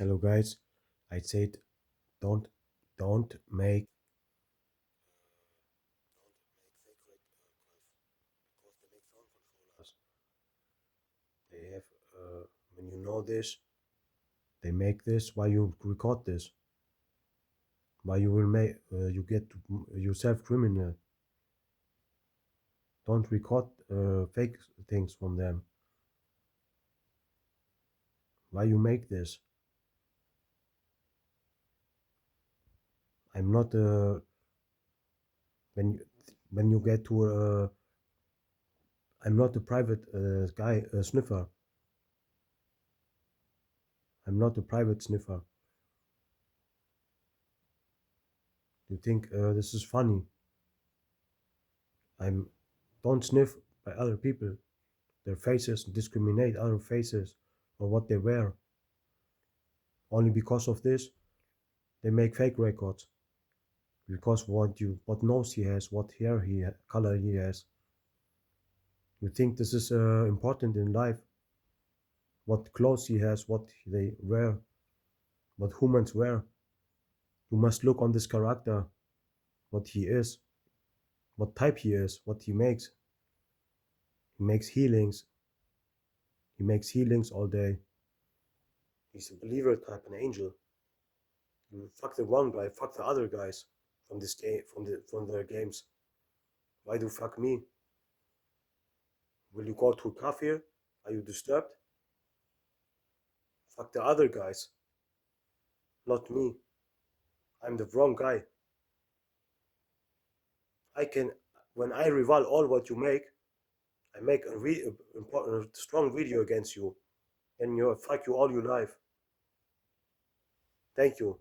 Hello guys, I said don't don't make fake because they make sound controllers. They have when you know this, they make this. Why you record this? Why you will make you get yourself criminal? Don't record fake things from them. Why you make this? I'm not when you, when you get to I'm not a private guy sniffer. I'm not a private sniffer. You think this is funny? I'm don't sniff by other people, their faces, discriminate other faces or what they wear. Only because of this, they make fake records. Because what nose he has, what hair color he has. You think this is important in life? What clothes he has, what they wear, what humans wear. You must look on this character, what he is, what type he is, what he makes. He makes healings. He makes healings all day. He's a believer type, an angel. You fuck the one guy, fuck the other guys from this game, from their games. Why do you fuck me? Will you go to kafir? Are you disturbed? Fuck the other guys, not me. I'm the wrong guy. I can, when I reveal all what you make, I make a strong video against you, and you fuck you all your life. Thank you.